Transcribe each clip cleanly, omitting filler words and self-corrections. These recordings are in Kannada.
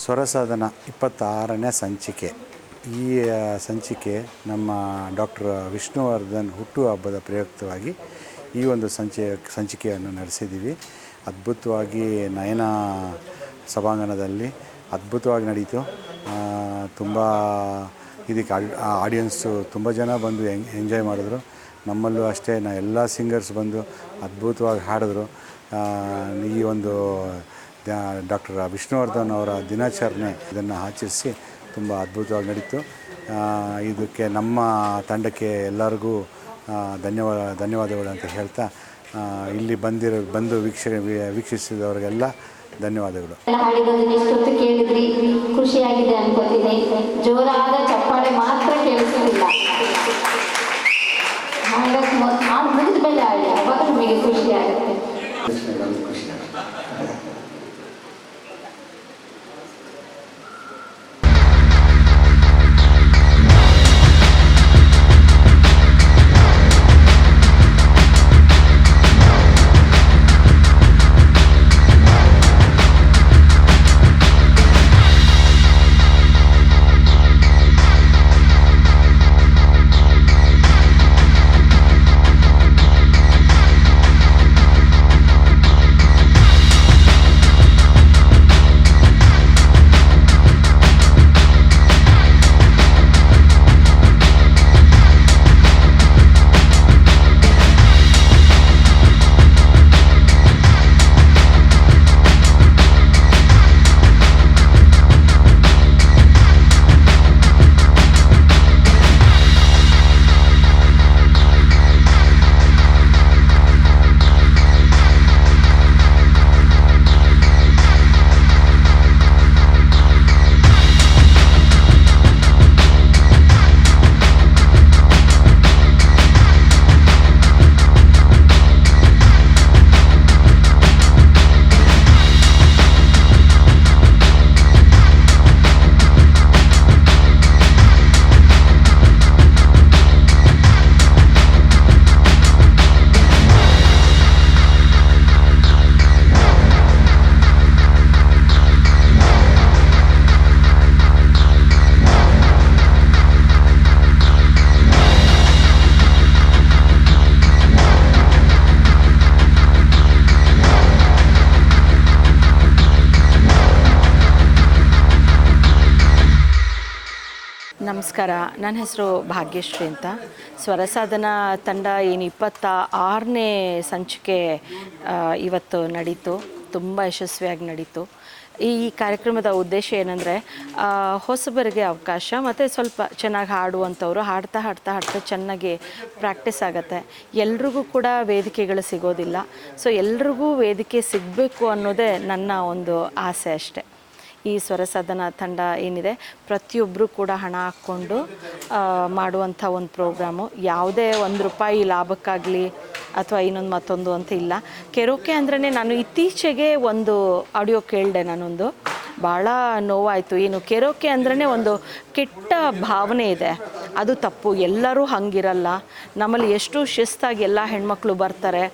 ಸ್ವರಸಾಧನ 26ನೇ ಸಂಚಿಕೆ. ಈ ಸಂಚಿಕೆ ನಮ್ಮ ಡಾಕ್ಟರ್ ವಿಷ್ಣುವರ್ಧನ್ ಹುಟ್ಟುಹಬ್ಬದ ಪ್ರಯುಕ್ತವಾಗಿ ಈ ಒಂದು ಸಂಚಿಕೆಯನ್ನು ನಡೆಸಿದ್ದೀವಿ. ಅದ್ಭುತವಾಗಿ ನಯನ ಸಭಾಂಗಣದಲ್ಲಿ ಅದ್ಭುತವಾಗಿ ನಡೀತು. ತುಂಬ ಇದಕ್ಕೆ ಆಡಿಯನ್ಸು ತುಂಬ ಜನ ಬಂದು ಎಂಜಾಯ್ ಮಾಡಿದ್ರು. ನಮ್ಮಲ್ಲೂ ಅಷ್ಟೇ ಎಲ್ಲ ಸಿಂಗರ್ಸ್ ಬಂದು ಅದ್ಭುತವಾಗಿ ಹಾಡಿದ್ರು. ಈ ಒಂದು ಡಾಕ್ಟರ್ ವಿಷ್ಣುವರ್ಧನ್ ಅವರ ದಿನಾಚರಣೆ ಇದನ್ನು ಆಚರಿಸಿ ತುಂಬ ಅದ್ಭುತವಾಗಿ ನಡೀತು. ಇದಕ್ಕೆ ನಮ್ಮ ತಂಡಕ್ಕೆ ಎಲ್ಲರಿಗೂ ಧನ್ಯವಾದಗಳು ಅಂತ ಹೇಳ್ತಾ, ಇಲ್ಲಿ ಬಂದು ವೀಕ್ಷಿಸಿದವರಿಗೆಲ್ಲ ಧನ್ಯವಾದಗಳು. ಹಾಡಿರೋದನ್ನ ಕೇಳಿದ್ರಿ, ಖುಷಿಯಾಗಿದೆ ಅನ್ಕೋತೀನಿ. ಜೋರಾದ ಚಪ್ಪಾಳೆ ಮಾತ್ರ ಕೇಳಿಸಲಿಲ್ಲ. ಹಾಡು ಮುಗಿದ ಮೇಲೆ ಹಾಡಿ, ಅವಾಗ ನಮಗೆ ಖುಷಿ ಆಗುತ್ತೆ. ನಮಸ್ಕಾರ, ನನ್ನ ಹೆಸರು ಭಾಗ್ಯಶ್ರೀ ಅಂತ. ಸ್ವರಸಾಧನ ತಂಡ ಏನು 26ನೇ ಸಂಚಿಕೆ ಇವತ್ತು ನಡೀತು. ತುಂಬ ಯಶಸ್ವಿಯಾಗಿ ನಡೀತು. ಈ ಕಾರ್ಯಕ್ರಮದ ಉದ್ದೇಶ ಏನಂದರೆ, ಹೊಸಬರಿಗೆ ಅವಕಾಶ ಮತ್ತು ಸ್ವಲ್ಪ ಚೆನ್ನಾಗಿ ಹಾಡುವಂಥವ್ರು ಹಾಡ್ತಾ ಚೆನ್ನಾಗಿ ಪ್ರಾಕ್ಟೀಸ್ ಆಗುತ್ತೆ. ಎಲ್ರಿಗೂ ಕೂಡ ವೇದಿಕೆಗಳು ಸಿಗೋದಿಲ್ಲ. ಸೊ ಎಲ್ರಿಗೂ ವೇದಿಕೆ ಸಿಗಬೇಕು ಅನ್ನೋದೇ ನನ್ನ ಒಂದು ಆಸೆ ಅಷ್ಟೆ. ಈ ಸ್ವರಸಾಧನ ತಂಡ ಏನಿದೆ, ಪ್ರತಿಯೊಬ್ಬರು ಕೂಡ ಹಣ ಹಾಕ್ಕೊಂಡು ಮಾಡುವಂಥ ಒಂದು ಪ್ರೋಗ್ರಾಮು. ಯಾವುದೇ ₹1 ಲಾಭಕ್ಕಾಗಲಿ ಅಥವಾ ಇನ್ನೊಂದು ಮತ್ತೊಂದು ಅಂತ ಇಲ್ಲ. ಕೆರೋಕೆ ಅಂದ್ರೇ, ನಾನು ಇತ್ತೀಚೆಗೆ ಒಂದು ಆಡಿಯೋ ಕೇಳಿದೆ, ನಾನೊಂದು ಭಾಳ ನೋವಾಯಿತು. ಏನು ಕೆರೋಕೆ ಅಂದ್ರೇ ಒಂದು ಕೆಟ್ಟ ಭಾವನೆ ಇದೆ, ಅದು ತಪ್ಪು. ಎಲ್ಲರೂ ಹಂಗಿರಲ್ಲ. ನಮ್ಮಲ್ಲಿ ಎಷ್ಟು ಶಿಸ್ತಾಗಿ ಎಲ್ಲ ಹೆಣ್ಮಕ್ಳು ಬರ್ತಾರೆ,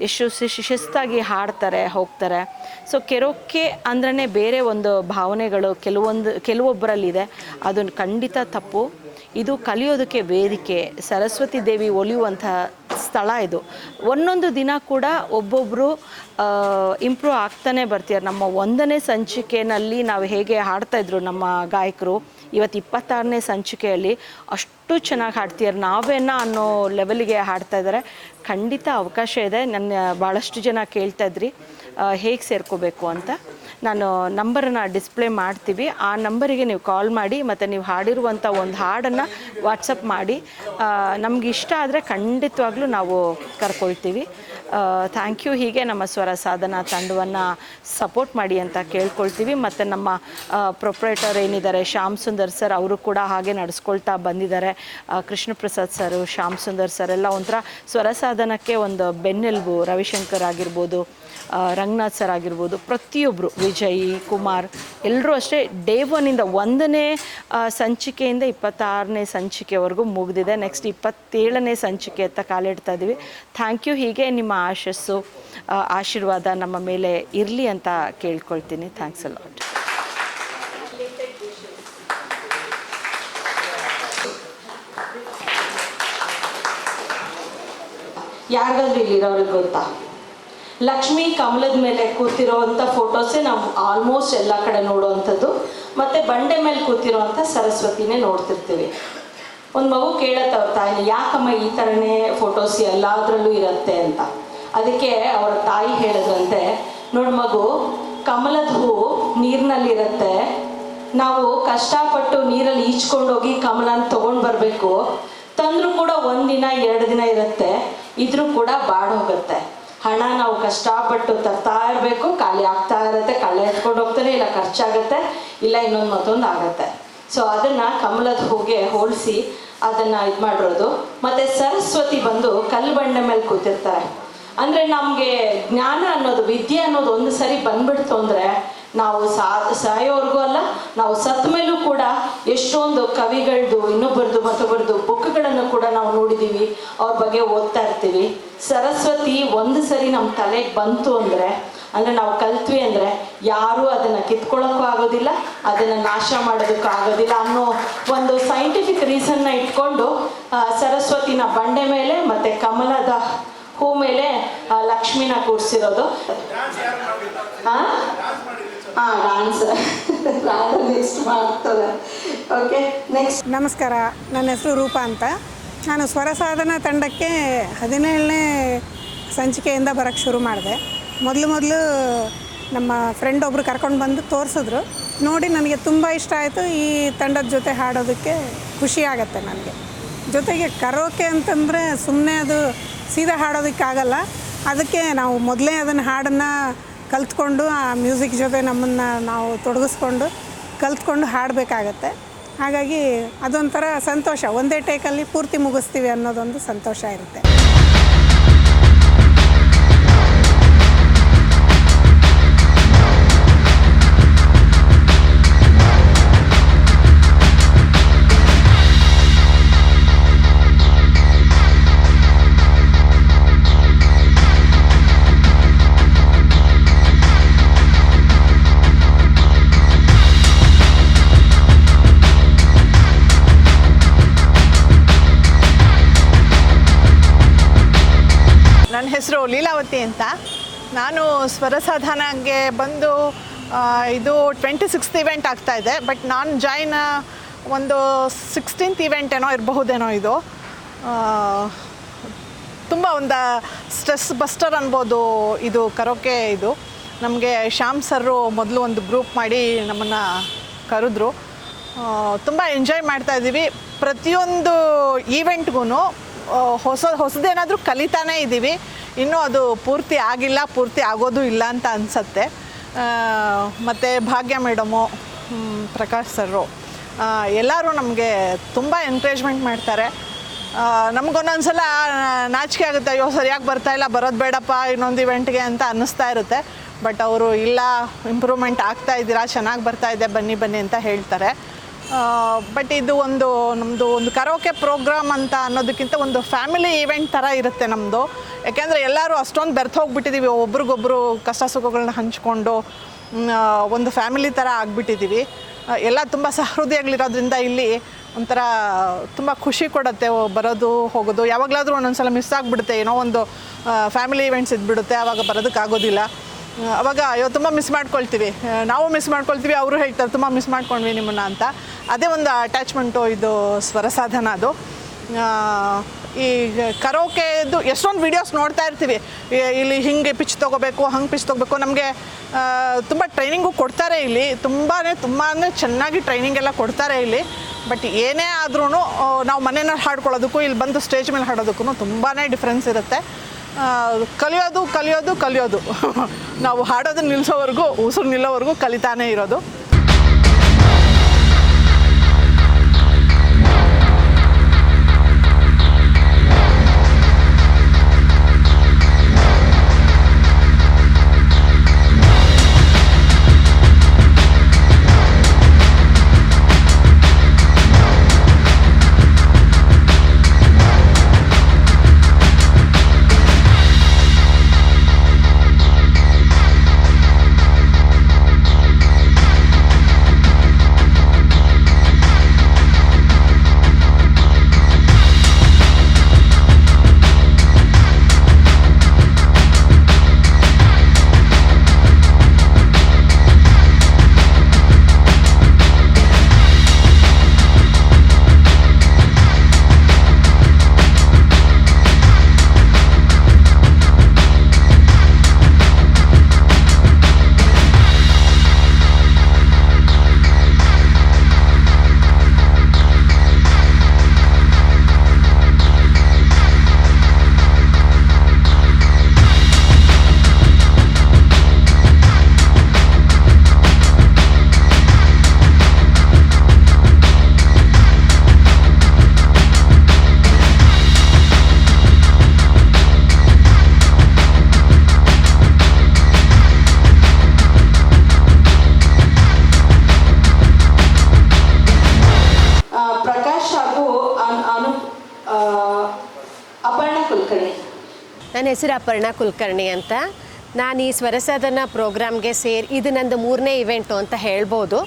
ಎಷ್ಟು ಶಿಸ್ತಾಗಿ ಹಾಡ್ತಾರೆ, ಹೋಗ್ತಾರೆ. ಸೊ ಕೆರೋಕೆ ಅಂದ್ರೇ ಬೇರೆ ಒಂದು ಭಾವನೆಗಳು ಕೆಲವೊಬ್ಬರಲ್ಲಿದೆ. ಅದು ಖಂಡಿತ ತಪ್ಪು. ಇದು ಕಲಿಯೋದಕ್ಕೆ ವೇದಿಕೆ, ಸರಸ್ವತಿ ದೇವಿ ಒಲಿಯುವಂಥ ಸ್ಥಳ ಇದು. ಒಂದೊಂದು ದಿನ ಕೂಡ ಒಬ್ಬೊಬ್ಬರು ಇಂಪ್ರೂವ್ ಆಗ್ತಾನೆ ಬರ್ತೀರ. ನಮ್ಮ 1ನೇ ಸಂಚಿಕೆಯಲ್ಲಿ ನಾವು ಹೇಗೆ ಹಾಡ್ತಾಯಿದ್ರು ನಮ್ಮ ಗಾಯಕರು, ಇವತ್ತು 26ನೇ ಸಂಚಿಕೆಯಲ್ಲಿ ಅಷ್ಟು ಚೆನ್ನಾಗಿ ಹಾಡ್ತೀರ ನಾವೇನ ಅನ್ನೋ ಲೆವೆಲಿಗೆ ಹಾಡ್ತಾಯಿದ್ದಾರೆ. ಖಂಡಿತ ಅವಕಾಶ ಇದೆ. ನನ್ನ ಭಾಳಷ್ಟು ಜನ ಕೇಳ್ತಾಯಿದ್ರಿ ಹೇಗೆ ಸೇರ್ಕೋಬೇಕು ಅಂತ. ನಾನು ನಂಬರನ್ನು ಡಿಸ್ಪ್ಲೇ ಮಾಡ್ತೀವಿ. ಆ ನಂಬರಿಗೆ ನೀವು ಕಾಲ್ ಮಾಡಿ ಮತ್ತು ನೀವು ಹಾಡಿರುವಂಥ ಒಂದು ಹಾಡನ್ನು ವಾಟ್ಸಪ್ ಮಾಡಿ. ನಮ್ಗೆ ಇಷ್ಟ ಆದರೆ ಖಂಡಿತವಾಗ್ಲೂ ನಾವು ಕರ್ಕೊಳ್ತೀವಿ. Thank you. ಹೀಗೆ ನಮ್ಮ ಸ್ವರ ಸಾಧನಾ ತಂಡವನ್ನು ಸಪೋರ್ಟ್ ಮಾಡಿ ಅಂತ ಕೇಳ್ಕೊಳ್ತೀವಿ. ಮತ್ತು ನಮ್ಮ ಪ್ರೊಪ್ರೈಟರ್ ಏನಿದ್ದಾರೆ ಶ್ಯಾಮ್ ಸುಂದರ್ ಸರ್, ಅವರು ಕೂಡ ಹಾಗೆ ನಡೆಸ್ಕೊಳ್ತಾ ಬಂದಿದ್ದಾರೆ. ಕೃಷ್ಣ ಪ್ರಸಾದ್ ಸರು, ಶ್ಯಾಮ್ ಸುಂದರ್ ಸರ್ ಎಲ್ಲ ಒಂಥರ ಸ್ವರ ಸಾಧನಕ್ಕೆ ಒಂದು ಬೆನ್ನೆಲುಬು. ರವಿಶಂಕರ್ ಆಗಿರ್ಬೋದು, ರಂಗನಾಥ್ ಸರ್ ಆಗಿರ್ಬೋದು, ಪ್ರತಿಯೊಬ್ಬರು, ವಿಜಯ್ ಕುಮಾರ್ ಎಲ್ಲರೂ ಅಷ್ಟೇ. ಡೇ 1ಇಂದ 1ನೇ ಸಂಚಿಕೆಯಿಂದ 26ನೇ ಸಂಚಿಕೆವರೆಗೂ ಮುಗಿದಿದೆ. ನೆಕ್ಸ್ಟ್ 27ನೇ ಸಂಚಿಕೆ ಅಂತ ಕಾಲಿಡ್ತಾ ಇದ್ದೀವಿ. Thank you. ಹೀಗೆ ನಿಮ್ಮ ಆಶಸ್ಸು ಆಶೀರ್ವಾದ ನಮ್ಮ ಮೇಲೆ ಇರಲಿ ಅಂತ ಕೇಳ್ಕೊಳ್ತೀನಿ. Thanks a lot. ಯಾರಿಗಾದ್ರೂ ಇಲ್ಲಿರೋರಿಗೆ ಗೊತ್ತಾ? ಲಕ್ಷ್ಮಿ ಕಮಲದ ಮೇಲೆ ಕೂತಿರೋವಂಥ ಫೋಟೋಸೇ ನಾವು ಆಲ್ಮೋಸ್ಟ್ ಎಲ್ಲ ಕಡೆ ನೋಡುವಂಥದ್ದು. ಮತ್ತು ಬಂಡೆ ಮೇಲೆ ಕೂತಿರೋವಂಥ ಸರಸ್ವತಿನೇ ನೋಡ್ತಿರ್ತೀವಿ. ಒಂದು ಮಗು ಕೇಳತ್ತೆ ಅವ್ರ ತಾಯಿನ, ಯಾಕಮ್ಮ ಈ ಥರನೇ ಫೋಟೋಸ್ ಎಲ್ಲದರಲ್ಲೂ ಇರುತ್ತೆ ಅಂತ. ಅದಕ್ಕೆ ಅವರ ತಾಯಿ ಹೇಳಿದ್ರಂತೆ, ನೋಡು ಮಗು, ಕಮಲದ ಹೂವು ನೀರಿನಲ್ಲಿರುತ್ತೆ, ನಾವು ಕಷ್ಟಪಟ್ಟು ನೀರಲ್ಲಿ ಈಚ್ಕೊಂಡೋಗಿ ಕಮಲನ ತೊಗೊಂಡು ಬರಬೇಕು, ತಂದರೂ ಕೂಡ 1 ದಿನ 2 ದಿನ ಇರುತ್ತೆ, ಇದ್ರೂ ಕೂಡ ಬಾಡೋಗುತ್ತೆ. ಹಣ ನಾವು ಕಷ್ಟಪಟ್ಟು ತರ್ತಾ ಇರಬೇಕು, ಖಾಲಿ ಆಗ್ತಾ ಇರುತ್ತೆ, ಕಳ್ಳೆ ಎತ್ಕೊಂಡು ಹೋಗ್ತಾನೆ, ಇಲ್ಲ ಖರ್ಚಾಗುತ್ತೆ, ಇಲ್ಲ ಇನ್ನೊಂದು ಮತ್ತೊಂದು ಆಗುತ್ತೆ. ಸೊ ಅದನ್ನು ಕಮಲದ ಹೂಗೆ ಹೋಲಿಸಿ ಅದನ್ನು ಇದು ಮಾಡಿರೋದು. ಮತ್ತು ಸರಸ್ವತಿ ಬಂದು ಕಲ್ಲು ಬಂಡೆ ಮೇಲೆ ಕೂತಿರ್ತಾರೆ. ಅಂದರೆ ನಮಗೆ ಜ್ಞಾನ ಅನ್ನೋದು, ವಿದ್ಯೆ ಅನ್ನೋದು ಒಂದು ಸರಿ ಬಂದ್ಬಿಡ್ತು ಅಂದರೆ ನಾವು ಸಾಯೋವರೆಗೂ ಅಲ್ಲ, ನಾವು ಸತ್ತ ಮೇಲೂ ಕೂಡ ಎಷ್ಟೊಂದು ಕವಿಗಳದ್ದು, ಇನ್ನೊಬ್ಬರದು ಮತ್ತೊಬ್ಬರದು ಬುಕ್ಗಳನ್ನು ಕೂಡ ನಾವು ನೋಡಿದ್ದೀವಿ, ಅವ್ರ ಬಗ್ಗೆ ಓದ್ತಾ ಇರ್ತೀವಿ. ಸರಸ್ವತಿ ಒಂದು ಸರಿ ನಮ್ಮ ತಲೆಗೆ ಬಂತು ಅಂದರೆ ನಾವು ಕಲ್ತ್ವಿ ಅಂದರೆ ಯಾರೂ ಅದನ್ನು ಕಿತ್ಕೊಳ್ಳೋಕ್ಕೂ ಆಗೋದಿಲ್ಲ, ಅದನ್ನು ನಾಶ ಮಾಡೋದಕ್ಕೂ ಆಗೋದಿಲ್ಲ ಅನ್ನೋ ಒಂದು ಸೈಂಟಿಫಿಕ್ ರೀಸನ್ನ ಇಟ್ಕೊಂಡು ಸರಸ್ವತಿನ ಬಂಡೆ ಮೇಲೆ ಮತ್ತು ಕಮಲದ ಹೂ ಮೇಲೆ ಲಕ್ಷ್ಮಿನ ಕೂರಿಸಿರೋದು. ಡಾನ್ಸ್ ನೆಕ್ಸ್ಟ್ ಮಾಡ್ತಾರೆ. Okay, next. ನಮಸ್ಕಾರ, ನನ್ನ ಹೆಸರು ರೂಪಾ ಅಂತ. ನಾನು ಸ್ವರ ಸಾಧನ ತಂಡಕ್ಕೆ 17ನೇ ಸಂಚಿಕೆಯಿಂದ ಬರೋಕ್ಕೆ ಶುರು ಮಾಡಿದೆ. ಮೊದಲು ನಮ್ಮ ಫ್ರೆಂಡ್ ಒಬ್ಬರು ಕರ್ಕೊಂಡು ಬಂದು ತೋರಿಸಿದ್ರು. ನೋಡಿ ನನಗೆ ತುಂಬ ಇಷ್ಟ ಆಯಿತು. ಈ ತಂಡದ ಜೊತೆ ಹಾಡೋದಕ್ಕೆ ಖುಷಿ ಆಗುತ್ತೆ ನನಗೆ. ಜೊತೆಗೆ ಕರೋಕೆ ಅಂತಂದರೆ ಸುಮ್ಮನೆ ಅದು ಸೀದಾ ಹಾಡೋದಕ್ಕಾಗಲ್ಲ. ಅದಕ್ಕೆ ನಾವು ಮೊದಲೇ ಅದನ್ನು ಹಾಡನ್ನು ಕಲ್ತ್ಕೊಂಡು ಆ ಮ್ಯೂಸಿಕ್ ಜೊತೆ ನಮ್ಮನ್ನು ನಾವು ತೊಡಗಿಸ್ಕೊಂಡು ಕಲ್ತ್ಕೊಂಡು ಹಾಡಬೇಕಾಗತ್ತೆ. ಹಾಗಾಗಿ ಅದೊಂಥರ ಸಂತೋಷ. ಒಂದೇ ಟೇಕಲ್ಲಿ ಪೂರ್ತಿ ಮುಗಿಸ್ತೀವಿ ಅನ್ನೋದೊಂದು ಸಂತೋಷ ಇರುತ್ತೆ. ನನ್ನ ಹೆಸರು ಲೀಲಾವತಿ ಅಂತ. ನಾನು ಸ್ವರ ಸಾಧನಗೆ ಬಂದು ಇದು 26th ಇವೆಂಟ್ ಆಗ್ತಾಯಿದೆ. ಬಟ್ ನಾನು ಜಾಯ್ನ್ ಒಂದು 16th ಇವೆಂಟ್ ಏನೋ ಇರಬಹುದೇನೋ. ಇದು ತುಂಬ ಒಂದು ಸ್ಟ್ರೆಸ್ ಬಸ್ಟರ್ ಅನ್ಬೋದು ಇದು ಕರೋಕೆ. ಇದು ನಮಗೆ ಶ್ಯಾಮ್ ಸರ್ರು ಮೊದಲು ಒಂದು ಗ್ರೂಪ್ ಮಾಡಿ ನಮ್ಮನ್ನು ಕರೆದ್ರು. ತುಂಬ ಎಂಜಾಯ್ ಮಾಡ್ತಾಯಿದ್ದೀವಿ. ಪ್ರತಿಯೊಂದು ಈವೆಂಟ್ಗೂ ಹೊಸದೇನಾದರೂ ಕಲಿತಾನೇ ಇದ್ದೀವಿ. ಇನ್ನೂ ಅದು ಪೂರ್ತಿ ಆಗಿಲ್ಲ, ಪೂರ್ತಿ ಆಗೋದು ಇಲ್ಲ ಅಂತ ಅನಿಸತ್ತೆ. ಮತ್ತು ಭಾಗ್ಯ ಮೇಡಮು, ಪ್ರಕಾಶ್ ಸರ್ರು ಎಲ್ಲರೂ ನಮಗೆ ತುಂಬ ಎನ್ಕರೇಜ್ಮೆಂಟ್ ಮಾಡ್ತಾರೆ. ನಮಗೊಂದೊಂದು ಸಲ ನಾಚಿಕೆ ಆಗುತ್ತೆ, ಅಯ್ಯೋ ಸರಿಯಾಗಿ ಬರ್ತಾಯಿಲ್ಲ, ಬರೋದು ಬೇಡಪ್ಪ ಇನ್ನೊಂದು ಇವೆಂಟ್ಗೆ ಅಂತ ಅನ್ನಿಸ್ತಾ ಇರುತ್ತೆ. ಬಟ್ ಅವರು ಇಲ್ಲ, ಇಂಪ್ರೂವ್ಮೆಂಟ್ ಆಗ್ತಾಯಿದ್ದೀರಾ, ಚೆನ್ನಾಗಿ ಬರ್ತಾಯಿದೆ, ಬನ್ನಿ ಅಂತ ಹೇಳ್ತಾರೆ. ಬಟ್ ಇದು ನಮ್ಮದು ಒಂದು ಕರೋಕೆ ಪ್ರೋಗ್ರಾಮ್ ಅಂತ ಅನ್ನೋದಕ್ಕಿಂತ ಒಂದು ಫ್ಯಾಮಿಲಿ ಈವೆಂಟ್ ಥರ ಇರುತ್ತೆ ನಮ್ಮದು. ಯಾಕೆಂದರೆ ಎಲ್ಲರೂ ಅಷ್ಟೊಂದು ಬೆರ್ತು ಹೋಗ್ಬಿಟ್ಟಿದ್ದೀವಿ, ಒಬ್ರಿಗೊಬ್ಬರು ಕಷ್ಟ ಸುಖಗಳನ್ನ ಹಂಚ್ಕೊಂಡು ಒಂದು ಫ್ಯಾಮಿಲಿ ಥರ ಆಗಿಬಿಟ್ಟಿದ್ದೀವಿ. ಎಲ್ಲ ತುಂಬ ಸಹೃದಯಗಳಿರೋದ್ರಿಂದ ಇಲ್ಲಿ ಒಂಥರ ತುಂಬ ಖುಷಿ ಕೊಡುತ್ತೆ ಬರೋದು ಹೋಗೋದು. ಯಾವಾಗಲಾದರೂ ಒಂದೊಂದು ಸಲ ಮಿಸ್ ಆಗಿಬಿಡುತ್ತೆ, ಏನೋ ಒಂದು ಫ್ಯಾಮಿಲಿ ಈವೆಂಟ್ಸ್ ಇದ್ಬಿಡುತ್ತೆ, ಆವಾಗ ಬರೋದಕ್ಕಾಗೋದಿಲ್ಲ. ಅವಾಗ ಅಯ್ಯೋ ತುಂಬ ಮಿಸ್ ಮಾಡ್ಕೊಳ್ತೀವಿ, ನಾವು ಮಿಸ್ ಮಾಡ್ಕೊಳ್ತೀವಿ, ಅವರು ಹೇಳ್ತಾರೆ ತುಂಬ ಮಿಸ್ ಮಾಡ್ಕೊಂಡ್ವಿ ನಿಮ್ಮನ್ನು ಅಂತ. ಅದೇ ಒಂದು ಅಟ್ಯಾಚ್ಮೆಂಟು ಇದು ಸ್ವರ ಸಾಧನ. ಅದು ಈ ಕರೋಕೆದು ಎಷ್ಟೊಂದು ವೀಡಿಯೋಸ್ ನೋಡ್ತಾ ಇರ್ತೀವಿ. ಇಲ್ಲಿ ಹಿಂಗೆ ಪಿಚ್ ತೊಗೋಬೇಕು, ಹಂಗೆ ಪಿಚ್ ತೊಗೋಬೇಕು. ನಮಗೆ ತುಂಬ ಟ್ರೈನಿಂಗು ಕೊಡ್ತಾರೆ ಇಲ್ಲಿ, ತುಂಬಾ ಚೆನ್ನಾಗಿ ಟ್ರೈನಿಂಗ್ ಎಲ್ಲ ಕೊಡ್ತಾರೆ ಇಲ್ಲಿ. ಬಟ್ ಏನೇ ಆದ್ರೂ ನಾವು ಮನೆಯಲ್ಲಿ ಹಾಡ್ಕೊಳ್ಳೋದಕ್ಕೂ ಇಲ್ಲಿ ಬಂದು ಸ್ಟೇಜ್ ಮೇಲೆ ಹಾಡೋದಕ್ಕೂ ತುಂಬಾ ಡಿಫ್ರೆನ್ಸ್ ಇರುತ್ತೆ. ಕಲಿಯೋದು ನಾವು ಹಾಡೋದನ್ನ ನಿಲ್ಲಿಸೋವರೆಗೂ, ಉಸಿರು ನಿಲ್ಲೋವರೆಗೂ ಕಲಿತಾನೇ ಇರೋದು. ನನ್ನ ಹೆಸರು ಅಪರ್ಣಾ ಕುಲಕರ್ಣಿ ಅಂತ. ನಾನು ಈ ಸ್ವರಸಾಧನ ಪ್ರೋಗ್ರಾಮ್ಗೆ ಇದು ನಂದು 3ನೇ ಇವೆಂಟು ಅಂತ ಹೇಳ್ಬೋದು.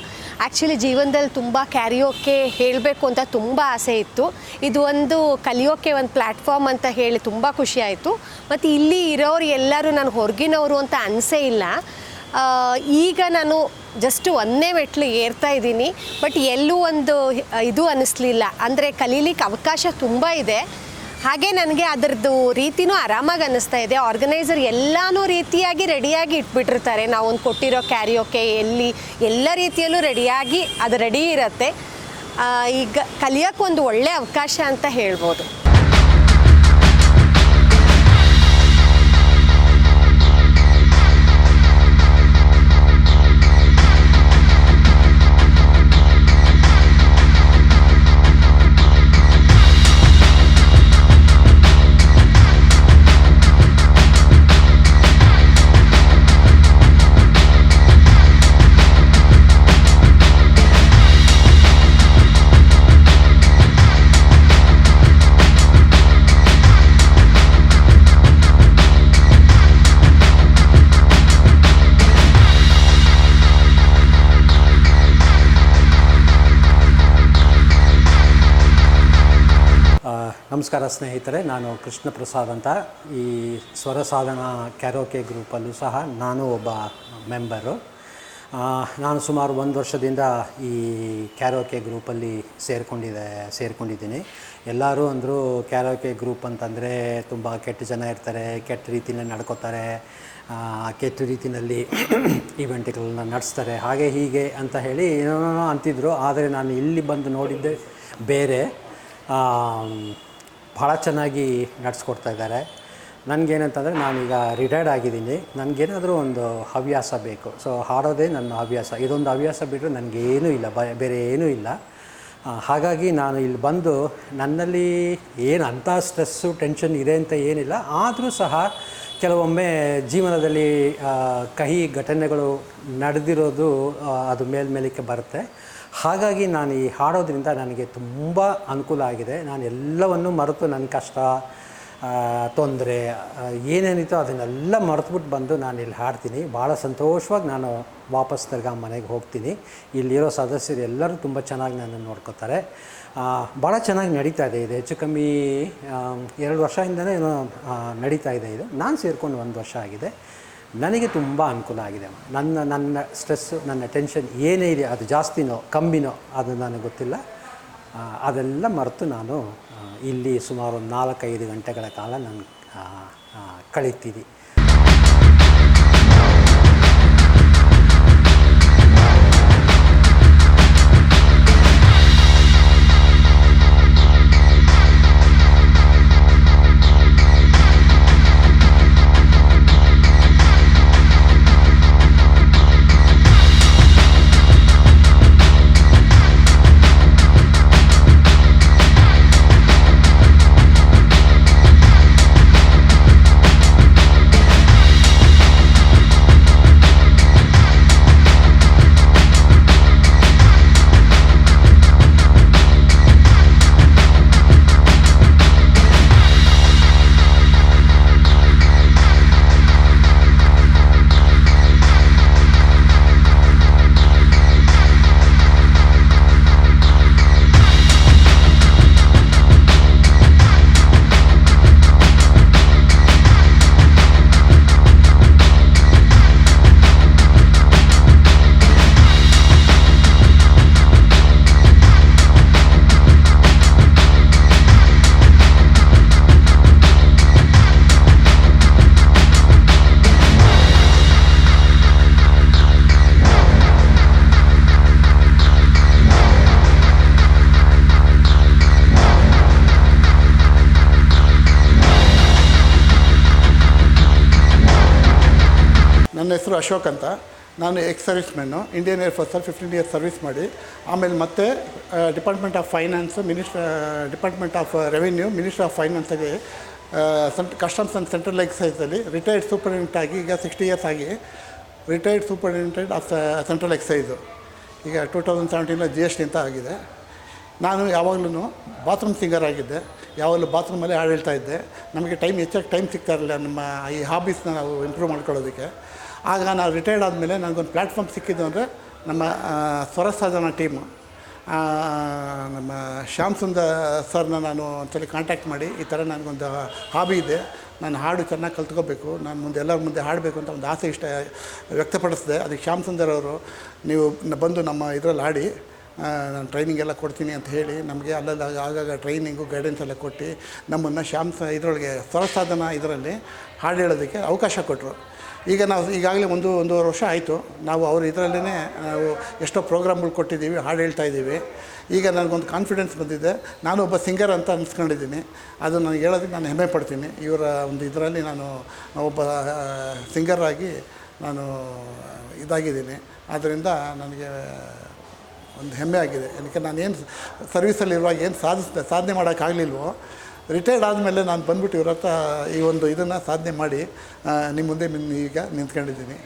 ಆ್ಯಕ್ಚುಲಿ ಜೀವನದಲ್ಲಿ ತುಂಬ ಕ್ಯಾರಿಯೋಕೆ ಹೇಳಬೇಕು ಅಂತ ತುಂಬ ಆಸೆ ಇತ್ತು. ಇದು ಒಂದು ಕಲಿಯೋಕ್ಕೆ ಒಂದು ಪ್ಲ್ಯಾಟ್ಫಾರ್ಮ್ ಅಂತ ಹೇಳಿ ತುಂಬ ಖುಷಿ ಆಯಿತು. ಮತ್ತು ಇಲ್ಲಿ ಇರೋರು ಎಲ್ಲರೂ ನಾನು ಹೊರಗಿನವರು ಅಂತ ಅನಿಸೇ ಇಲ್ಲ. ಈಗ ನಾನು ಜಸ್ಟ್ 1ನೇ ಮೆಟ್ಲು ಏರ್ತಾ ಇದ್ದೀನಿ. ಬಟ್ ಎಲ್ಲೂ ಒಂದು ಇದು ಅನ್ನಿಸ್ಲಿಲ್ಲ. ಅಂದರೆ ಕಲೀಲಿಕ್ಕೆ ಅವಕಾಶ ತುಂಬ ಇದೆ. ಹಾಗೆ ನನಗೆ ಅದರದ್ದು ರೀತಿನೂ ಆರಾಮಾಗಿ ಅನ್ನಿಸ್ತಾ ಇದೆ. ಆರ್ಗನೈಸರ್ ಎಲ್ಲನೂ ರೀತಿಯಾಗಿ ರೆಡಿಯಾಗಿ ಇಟ್ಬಿಟ್ಟಿರ್ತಾರೆ. ನಾವೊಂದು ಕೊಟ್ಟಿರೋ ಕ್ಯಾರಿಯೋಕೆ ಎಲ್ಲ ರೀತಿಯಲ್ಲೂ ರೆಡಿಯಾಗಿ ಅದು ರೆಡಿ ಇರುತ್ತೆ. ಈಗ ಕಲಿಯೋಕ್ಕೊಂದು ಒಳ್ಳೆಯ ಅವಕಾಶ ಅಂತ ಹೇಳ್ಬೋದು. ನಮಸ್ಕಾರ ಸ್ನೇಹಿತರೆ, ನಾನು ಕೃಷ್ಣ ಪ್ರಸಾದ್ ಅಂತ. ಈ ಸ್ವರ ಸಾಧನಾ ಕ್ಯಾರೋಕೆ ಗ್ರೂಪಲ್ಲೂ ಸಹ ನಾನು ಒಬ್ಬ ಮೆಂಬರು. ನಾನು ಸುಮಾರು 1 ವರ್ಷದಿಂದ ಈ ಕ್ಯಾರೋಕೆ ಗ್ರೂಪಲ್ಲಿ ಸೇರಿಕೊಂಡಿದ್ದೀನಿ. ಎಲ್ಲರೂ ಅಂದರು ಕ್ಯಾರೋಕೆ ಗ್ರೂಪ್ ಅಂತಂದರೆ ತುಂಬ ಕೆಟ್ಟ ಜನ ಇರ್ತಾರೆ, ಕೆಟ್ಟ ರೀತಿಯಲ್ಲಿ ನಡ್ಕೋತಾರೆ, ಕೆಟ್ಟ ರೀತಿಯಲ್ಲಿ ಈವೆಂಟ್ಗಳನ್ನ ನಡೆಸ್ತಾರೆ, ಹಾಗೆ ಹೀಗೆ ಅಂತ ಹೇಳಿ ಏನೋ ಅಂತಿದ್ರು. ಆದರೆ ನಾನು ಇಲ್ಲಿ ಬಂದು ನೋಡಿದ್ದೆ ಬೇರೆ. ಭಾಳ ಚೆನ್ನಾಗಿ ನಡೆಸ್ಕೊಡ್ತಾ ಇದ್ದಾರೆ. ನನಗೇನಂತಂದರೆ ನಾನೀಗ ರಿಟೈರ್ಡ್ ಆಗಿದ್ದೀನಿ. ನನಗೇನಾದರೂ ಒಂದು ಹವ್ಯಾಸ ಬೇಕು. ಸೊ ಹಾಡೋದೇ ನನ್ನ ಹವ್ಯಾಸ. ಇದೊಂದು ಹವ್ಯಾಸ ಬಿಟ್ಟರೆ ನನಗೇನೂ ಇಲ್ಲ, ಬೇರೆ ಏನೂ ಇಲ್ಲ. ಹಾಗಾಗಿ ನಾನು ಇಲ್ಲಿ ಬಂದು ನನ್ನಲ್ಲಿ ಏನು ಅಂಥ ಸ್ಟ್ರೆಸ್ಸು ಟೆನ್ಷನ್ ಇದೆ ಅಂತ ಏನಿಲ್ಲ. ಆದರೂ ಸಹ ಕೆಲವೊಮ್ಮೆ ಜೀವನದಲ್ಲಿ ಕಹಿ ಘಟನೆಗಳು ನಡೆದಿರೋದು ಅದು ಮೇಲ್ಮೇಲಕ್ಕೆ ಬರುತ್ತೆ. ಹಾಗಾಗಿ ನಾನು ಈ ಹಾಡೋದ್ರಿಂದ ನನಗೆ ತುಂಬ ಅನುಕೂಲ ಆಗಿದೆ. ನಾನು ಎಲ್ಲವನ್ನು ಮರೆತು ನನ್ನ ಕಷ್ಟ, ತೊಂದರೆ ಏನೇನಿತ್ತೋ ಅದನ್ನೆಲ್ಲ ಮರೆತುಬಿಟ್ಟು ಬಂದು ನಾನು ಇಲ್ಲಿ ಹಾಡ್ತೀನಿ. ಭಾಳ ಸಂತೋಷವಾಗಿ ನಾನು ವಾಪಸ್ ತಿರ್ಗಾ ಮನೆಗೆ ಹೋಗ್ತೀನಿ. ಇಲ್ಲಿರೋ ಸದಸ್ಯರು ಎಲ್ಲರೂ ತುಂಬ ಚೆನ್ನಾಗಿ ನನ್ನನ್ನು ನೋಡ್ಕೋತಾರೆ. ಭಾಳ ಚೆನ್ನಾಗಿ ನಡೀತಾ ಇದೆ. ಇದು ಹೆಚ್ಚು ಕಮ್ಮಿ 2 ವರ್ಷದಿಂದನೇ ನಡೀತಾ ಇದೆ. ಇದು ನಾನು ಸೇರಿಕೊಂಡು 1 ವರ್ಷ ಆಗಿದೆ. ನನಗೆ ತುಂಬ ಅನುಕೂಲ ಆಗಿದೆ. ನನ್ನ ಸ್ಟ್ರೆಸ್ಸು, ನನ್ನ ಟೆನ್ಷನ್ ಏನೇ ಇದೆ, ಅದು ಜಾಸ್ತಿನೋ ಕಮ್ಮಿನೋ ಅದು ನನಗೆ ಗೊತ್ತಿಲ್ಲ. ಅದೆಲ್ಲ ಮರೆತು ನಾನು ಇಲ್ಲಿ ಸುಮಾರು 4-5 ಗಂಟೆಗಳ ಕಾಲ ನಾನು ಕಳೀತೀನಿ. ನನ್ನ ಹೆಸರು ಅಶೋಕ್ ಅಂತ. ನಾನು ಸರ್ವಿಸ್ಮೆನ್ನು, ಇಂಡಿಯನ್ ಏರ್ ಫೋರ್ಸಲ್ಲಿ 15 ಇಯರ್ಸ್ ಸರ್ವಿಸ್ ಮಾಡಿ ಆಮೇಲೆ ಮತ್ತೆ department of finance, department of revenue, ministry of ಫೈನಾನ್ಸಾಗಿ ಕಸ್ಟಮ್ಸ್ ಆ್ಯಂಡ್ ಸೆಂಟ್ರಲ್ ಎಕ್ಸೈಸಲ್ಲಿ ರಿಟೈರ್ಡ್ ಸೂಪರಿಂಟೆಂಡೆಂಟ್ ಆಗಿ ಈಗ 60 ಇಯರ್ಸ್ ಆಗಿ retired superintendent of central excise. ಈಗ 2017 GST ಅಂತ ಆಗಿದೆ. ನಾನು ಯಾವಾಗಲೂ ಬಾತ್ರೂಮ್ ಸಿಂಗರ್ ಆಗಿದ್ದೆ. ಯಾವಾಗಲೂ ಬಾತ್ರೂಮಲ್ಲೇ ಹಾಡು ಹೇಳ್ತಾ ಇದ್ದೆ. ನಮಗೆ ಹೆಚ್ಚಾಗಿ ಟೈಮ್ ಸಿಗ್ತಾ ಇರಲಿಲ್ಲ ನಮ್ಮ ಈ ಹಾಬೀಸ್ನ ನಾವು ಇಂಪ್ರೂವ್ ಮಾಡ್ಕೊಳ್ಳೋದಕ್ಕೆ. ಆಗ ನಾವು ರಿಟೈರ್ಡ್ ಆದಮೇಲೆ ನನಗೊಂದು ಪ್ಲ್ಯಾಟ್ಫಾರ್ಮ್ ಸಿಕ್ಕಿದ್ದು ಅಂದರೆ ನಮ್ಮ ಸ್ವರ ಸಾಧನ ಟೀಮು. ನಮ್ಮ ಶ್ಯಾಮ್ ಸುಂದರ್ ಸರ್ನ ನಾನು ಒಂದ್ಸಲ ಕಾಂಟ್ಯಾಕ್ಟ್ ಮಾಡಿ, ಈ ಥರ ನನಗೊಂದು ಹಾಬಿ ಇದೆ, ನಾನು ಹಾಡು ಚೆನ್ನಾಗಿ ಕಲ್ತ್ಕೋಬೇಕು, ನಾನು ಮುಂದೆ ಎಲ್ಲರ ಮುಂದೆ ಹಾಡಬೇಕು ಅಂತ ಒಂದು ಆಸೆ ವ್ಯಕ್ತಪಡಿಸಿದೆ. ಅದಕ್ಕೆ ಶ್ಯಾಮ್ ಸುಂದರ್ ಅವರು ನೀವು ಬಂದು ನಮ್ಮ ಇದರಲ್ಲಿ ಹಾಡಿ, ನಾನು ಟ್ರೈನಿಂಗ್ ಎಲ್ಲ ಕೊಡ್ತೀನಿ ಅಂತ ಹೇಳಿ ನಮಗೆ ಅಲ್ಲೆಲ್ಲ ಆಗಾಗ ಟ್ರೈನಿಂಗು ಗೈಡೆನ್ಸ್ ಎಲ್ಲ ಕೊಟ್ಟು ನಮ್ಮನ್ನು ಇದರೊಳಗೆ ಸ್ವರ ಸಾಧನ ಇದರಲ್ಲಿ ಹಾಡು ಹೇಳೋದಕ್ಕೆ ಅವಕಾಶ ಕೊಟ್ಟರು. ಈಗ ನಾವು ಈಗಾಗಲೇ ಒಂದೂವರೆ ವರ್ಷ ಆಯಿತು ನಾವು ಅವ್ರ ಇದರಲ್ಲೇ ನಾವು ಎಷ್ಟೋ ಪ್ರೋಗ್ರಾಮ್ಗಳು ಕೊಟ್ಟಿದ್ದೀವಿ, ಹಾಡು ಹೇಳ್ತಾ ಇದ್ದೀವಿ. ಈಗ ನನಗೊಂದು ಕಾನ್ಫಿಡೆನ್ಸ್ ಬಂದಿದೆ, ನಾನು ಒಬ್ಬ ಸಿಂಗರ್ ಅಂತ ಅನಿಸ್ಕೊಂಡಿದ್ದೀನಿ. ಅದು ನನಗೆ ಹೇಳೋದಕ್ಕೆ ನಾನು ಹೆಮ್ಮೆ ಪಡ್ತೀನಿ. ಇವರ ಒಂದು ಇದರಲ್ಲಿ ನಾನು ಒಬ್ಬ ಸಿಂಗರಾಗಿ ನಾನು ಇದಾಗಿದ್ದೀನಿ. ಆದ್ದರಿಂದ ನನಗೆ ಒಂದು ಹೆಮ್ಮೆ ಆಗಿದೆ. ಏನಕ್ಕೆ ನಾನೇನು ಸರ್ವೀಸಲ್ಲಿರುವಾಗ ಏನು ಸಾಧನೆ ಮಾಡೋಕ್ಕಾಗಲಿಲ್ವೋ, ರಿಟೈರ್ಡ್ ಆದಮೇಲೆ ನಾನು ಬಂದ್ಬಿಟ್ಟು ಇವ್ರ ಹತ್ರ ಈ ಒಂದು ಇದನ್ನು ಸಾಧನೆ ಮಾಡಿ ನಿಮ್ಮ ಮುಂದೆ ಈಗ ನಿಂತ್ಕೊಂಡಿದ್ದೀನಿ.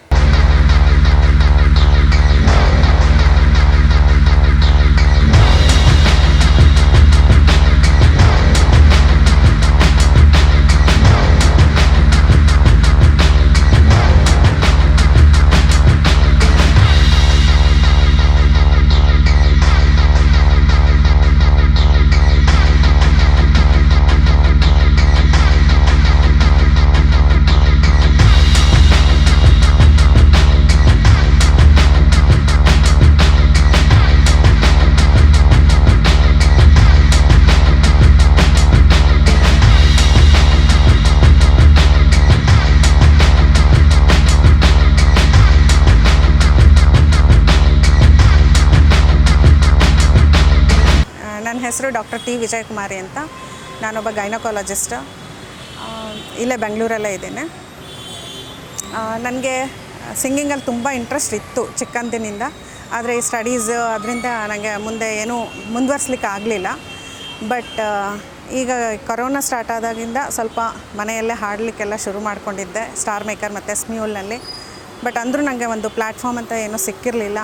ನನ್ನ ಹೆಸರು ಡಾಕ್ಟರ್ ಟಿ ವಿಜಯಕುಮಾರಿ ಅಂತ. ನಾನೊಬ್ಬ ಗೈನಕಾಲಜಿಸ್ಟ್, ಇಲ್ಲೇ ಬೆಂಗಳೂರಲ್ಲೇ ಇದ್ದೇನೆ. ನನಗೆ ಸಿಂಗಿಂಗಲ್ಲಿ ತುಂಬ ಇಂಟ್ರೆಸ್ಟ್ ಇತ್ತು ಚಿಕ್ಕಂದಿನಿಂದ. ಆದರೆ ಈ ಸ್ಟಡೀಸ್ ಅದರಿಂದ ನನಗೆ ಮುಂದೆ ಏನೂ ಮುಂದುವರಿಸ್ಲಿಕ್ಕೆ ಆಗಲಿಲ್ಲ. ಬಟ್ ಈಗ ಕೊರೋನಾ ಸ್ಟಾರ್ಟ್ ಆದಾಗಿಂದ ಸ್ವಲ್ಪ ಮನೆಯಲ್ಲೇ ಹಾಡಲಿಕ್ಕೆಲ್ಲ ಶುರು ಮಾಡ್ಕೊಂಡಿದ್ದೆ, ಸ್ಟಾರ್ ಮೇಕರ್ ಮತ್ತು ಸ್ಮ್ಯೂಲ್ನಲ್ಲಿ. ಬಟ್ ಅಂದರೂ ನನಗೆ ಒಂದು ಪ್ಲ್ಯಾಟ್ಫಾರ್ಮ್ ಅಂತ ಏನೂ ಸಿಕ್ಕಿರಲಿಲ್ಲ.